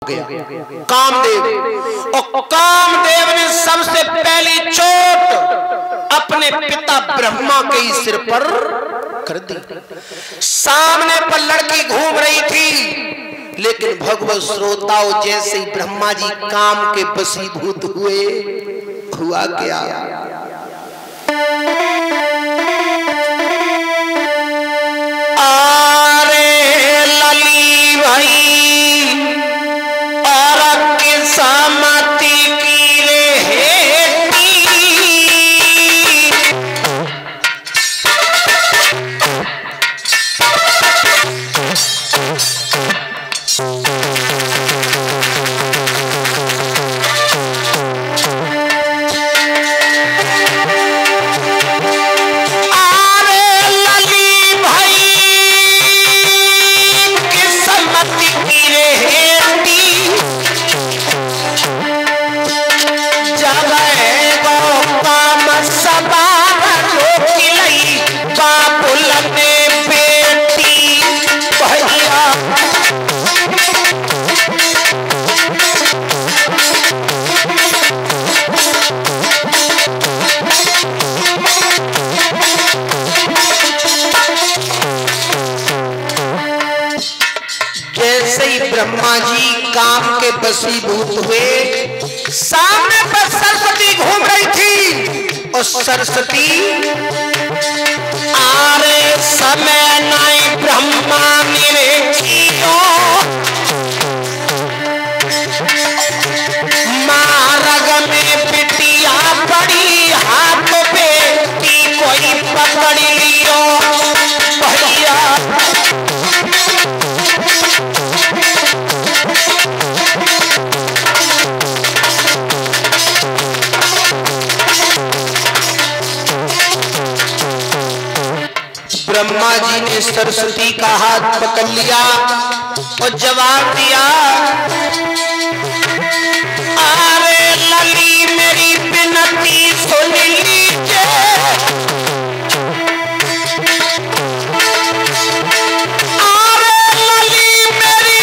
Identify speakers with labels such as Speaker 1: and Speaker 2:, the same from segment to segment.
Speaker 1: गया कामदेव। और कामदेव ने सबसे पहली चोट अपने पिता ब्रह्मा के ही सिर पर कर दी। सामने पर लड़की घूम रही थी, लेकिन भगवत श्रोताओं जैसे ही ब्रह्मा जी काम के वशीभूत हुए, हुआ क्या? अरे लली भाई और किस्मती की रेहती, ब्रह्मा जी काम के वशीभूत हुए। सामने पर सरस्वती घूम रही थी और सरस्वती आरे समय नहीं ब्रह्मा मेरे जियो, मार्ग में बिटिया पड़ी हाथ पे की कोई पकड़ लियो भैया। ब्रह्मा जी ने सरस्वती का हाथ पकड़ लिया और जवाब दिया, अरे लली मेरी विनती सुन लीजिए, अरे लली मेरी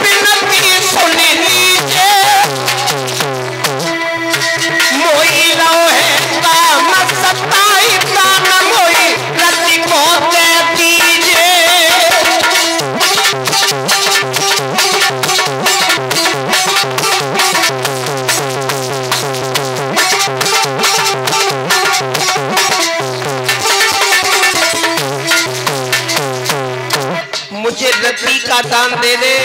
Speaker 1: विनती सुन लीजिए, मोई लो है काम सताई काम मोई रति को दे दीजिए। मुझे रति का दान दे दे।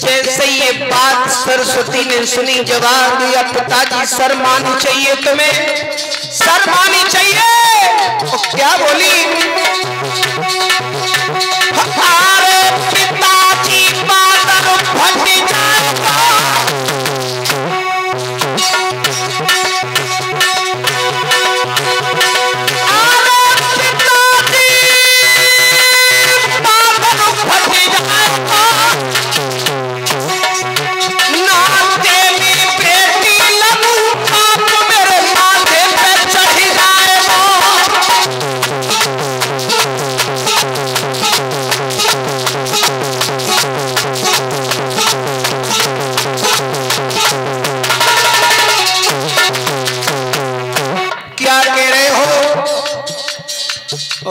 Speaker 1: जैसे ये बात सरस्वती ने सुनी, जवाब दिया, पिताजी शर्मानी चाहिए तुम्हें, शर्मानी चाहिए। तो क्या बोली, अरे पिताजी बादल फट जाएगा,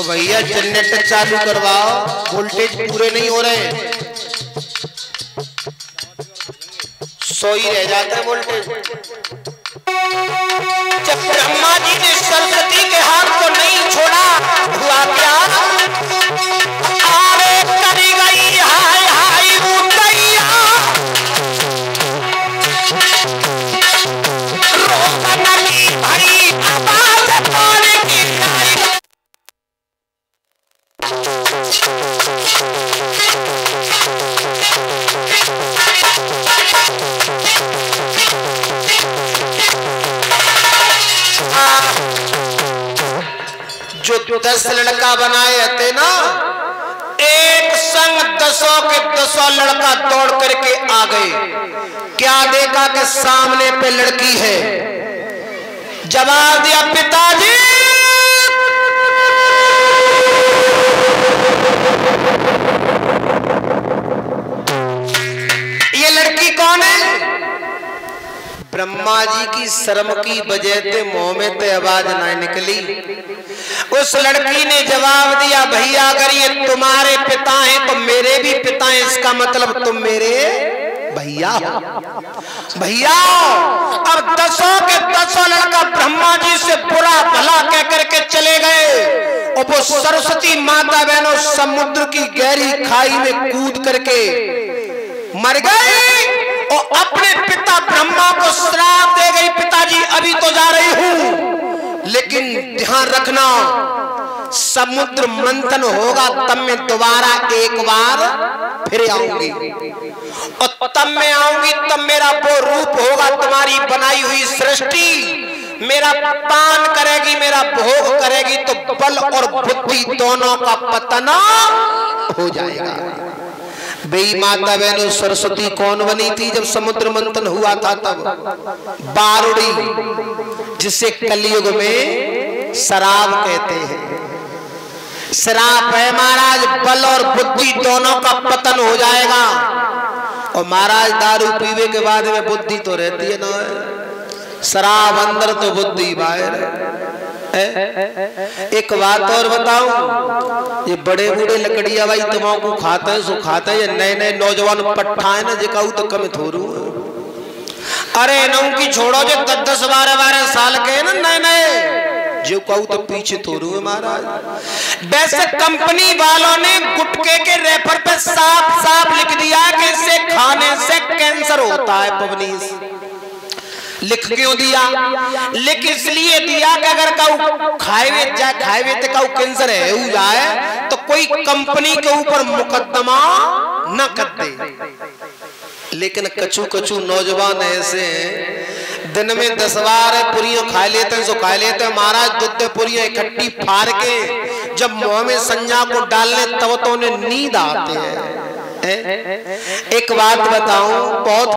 Speaker 1: भैया जनरेटर चालू करवाओ, वोल्टेज पूरे नहीं हो रहे, 100 ही रह जाता है वोल्टेज। जब ब्रह्मा जी ने सरस्वती के हाथ को नहीं छोड़ा, हुआ क्या, अरे करी गई हाय हाय उदैया, रोकना की भाई आवाज पाने की जो 10 लड़का बनाए थे ना, एक संग 10 के 10 लड़का दौड़ करके आ गए। क्या देखा कि सामने पे लड़की है, जवाब दिया, पिताजी लड़की कौन है? ब्रह्मा जी की शर्म की वजह से मुंह में ते आवाज ना निकली। उस लड़की ने जवाब दिया, भैया अगर ये तुम्हारे पिता हैं तो मेरे भी पिता हैं, इसका मतलब तुम मेरे भैया हो। भैया अब 10 के 10 लड़का ब्रह्मा जी से बुरा भला कह करके चले गए और वो सरस्वती माता बहनों समुद्र की गहरी खाई में कूद करके मर गई और अपने पिता ब्रह्मा को श्राप दे गई, पिताजी अभी तो जा रही हूं लेकिन ध्यान रखना समुद्र मंथन होगा तब मैं दोबारा एक बार फिर आऊंगी और तब मैं आऊंगी तब मेरा वो रूप होगा तुम्हारी बनाई हुई सृष्टि मेरा पान करेगी, मेरा भोग करेगी तो बल और बुद्धि दोनों का पतन हो जाएगा। बेई माता बहनों सरस्वती कौन बनी थी जब समुद्र मंथन हुआ था? तब बारुड़ी, जिसे कलयुग में शराब कहते हैं। शराब है महाराज, बल और बुद्धि दोनों का पतन हो जाएगा। और महाराज दारू पीवे के बाद में बुद्धि तो रहती है ना, शराब अंदर तो बुद्धि बाहर है। एक बात और बताऊं, ये बड़े बूढ़े लकड़िया भाई तम्बाकू खाते हैं, सो खाते हैं, नए नए नौजवान पट्ठा है ना जिकाऊ तो कम थोरू। अरे नौ की छोड़ो जो 10-10 12-12 साल के है ना नए नए जो कहू तो पीछे थोरू है महाराज। वैसे कंपनी वालों ने गुटके के रेफर पे साफ साफ लिख दिया कि इसे खाने से कैंसर होता है। पवनीस लिख क्यों दिया? लिख इसलिए दिया कि अगर कहू खाए तो कहू कैंसर है हो जाए तो कोई कंपनी के ऊपर मुकदमा न कर दे। लेकिन कछु कछु नौजवान ऐसे हैं दिन में 10 बार पूरियों खा लेते हैं, सो खा लेते हैं महाराज। दूध पूरियां इकट्ठी फाड़ के जब मुंह में संज्ञा को डालने तब तो उन्हें नींद आते हैं। एक बात बताऊं, बहुत